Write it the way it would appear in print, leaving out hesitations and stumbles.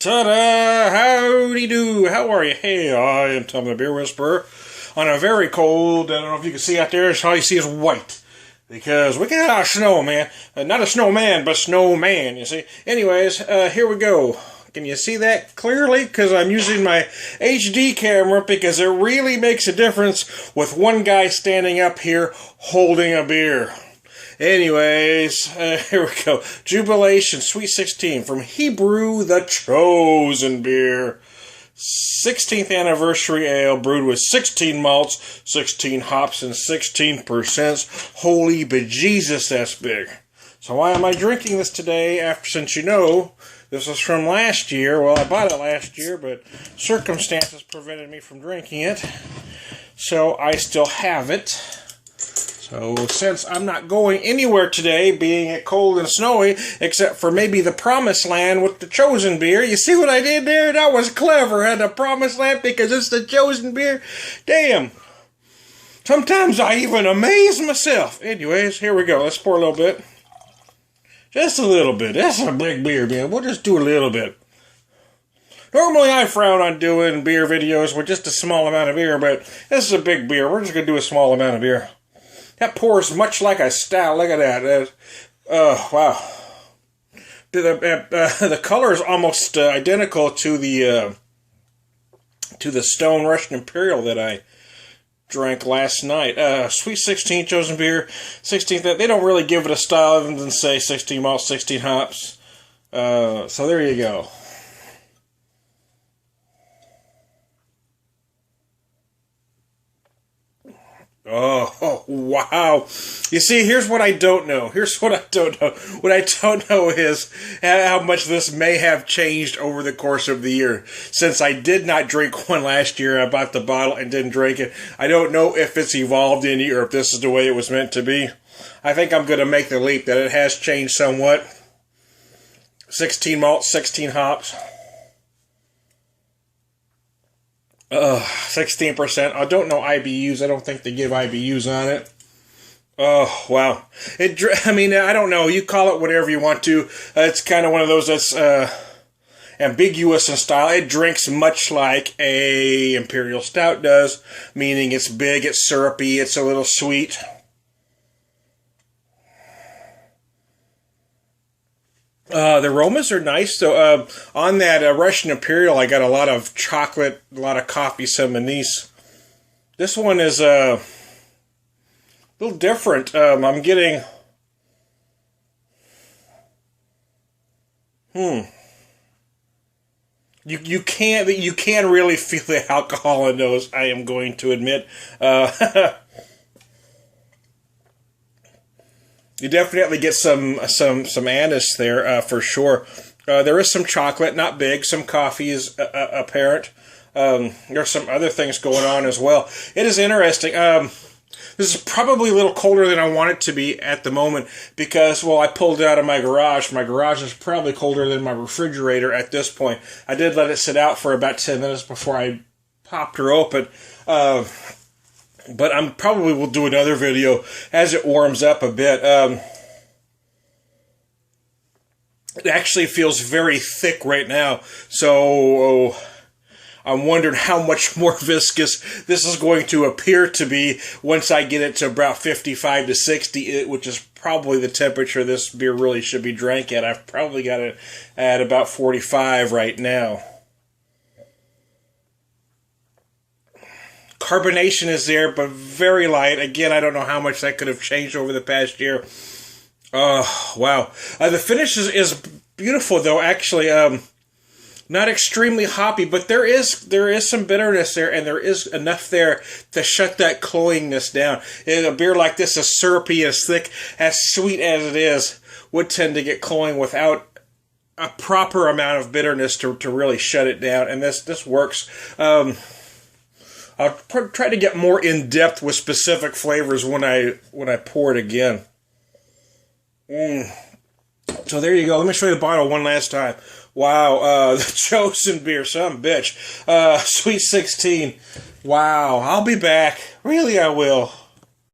Ta-da! Howdy do! How are you? Hey, I am Tom the Beer Whisperer. On a very cold, I don't know if you can see out there, all you see is white. Because we got a snow, man. Not a snowman, but snowman, you see. Anyways, here we go. Can you see that clearly? Because I'm using my HD camera because it really makes a difference with one guy standing up here holding a beer. Anyways, here we go. Jubilation Sweet 16 from Hebrew the Chosen Beer. 16th anniversary ale brewed with 16 malts, 16 hops, and 16%. Holy bejesus, that's big. So why am I drinking this today since you know this is from last year? Well, I bought it last year, but circumstances prevented me from drinking it. So I still have it. So, since I'm not going anywhere today, being it cold and snowy, except for maybe the Promised Land with the Chosen Beer, you see what I did there? That was clever, huh? The Promised Land, because it's the Chosen Beer. Damn. Sometimes I even amaze myself. Anyways, here we go. Let's pour a little bit. Just a little bit. That's a big beer, man. We'll just do a little bit. Normally, I frown on doing beer videos with just a small amount of beer, but this is a big beer. We're just going to do a small amount of beer. That pours much like a stout. Look at that. Wow. The color is almost identical to the Stone Russian Imperial that I drank last night. Sweet 16 Chosen Beer. 16th. They don't really give it a style other than say 16 malts, 16 hops. So there you go. Oh, wow. You see, here's what I don't know. What I don't know is how much this may have changed over the course of the year. Since I did not drink one last year, I bought the bottle and didn't drink it. I don't know if it's evolved any or if this is the way it was meant to be. I think I'm going to make the leap that it has changed somewhat. 16 malts, 16 hops. 16%. I don't know IBUs. I don't think they give IBUs on it. Oh, wow. I mean, I don't know. You call it whatever you want to. It's kind of one of those that's ambiguous in style. It drinks much like a Imperial Stout does, meaning it's big, it's syrupy, it's a little sweet. The aromas are nice. So on that Russian Imperial, I got a lot of chocolate, a lot of coffee, some anise. This one is a little different. I'm getting... You can really feel the alcohol in those, I am going to admit. You definitely get some anise there, for sure. There is some chocolate, not big. Some coffee is apparent. There's some other things going on as well. It is interesting. This is probably a little colder than I want it to be at the moment because, well, I pulled it out of my garage. My garage is probably colder than my refrigerator at this point. I did let it sit out for about 10 minutes before I popped her open. But I probably will do another video as it warms up a bit. It actually feels very thick right now, so I'm wondering how much more viscous this is going to appear to be once I get it to about 55 to 60, which is probably the temperature this beer really should be drank at. I've probably got it at about 45 right now. Carbonation is there, but very light. Again, I don't know how much that could have changed over the past year. Oh, wow. The finish is beautiful, though, actually. Not extremely hoppy, but there is some bitterness there, and there is enough there to shut that cloyingness down. And a beer like this, as syrupy, as thick, as sweet as it is, would tend to get cloying without a proper amount of bitterness to really shut it down, and this works. I'll try to get more in-depth with specific flavors when I pour it again. So there you go. Let me show you the bottle one last time. Wow, the Chosen Beer, some bitch. Sweet 16. Wow, I'll be back. Really, I will.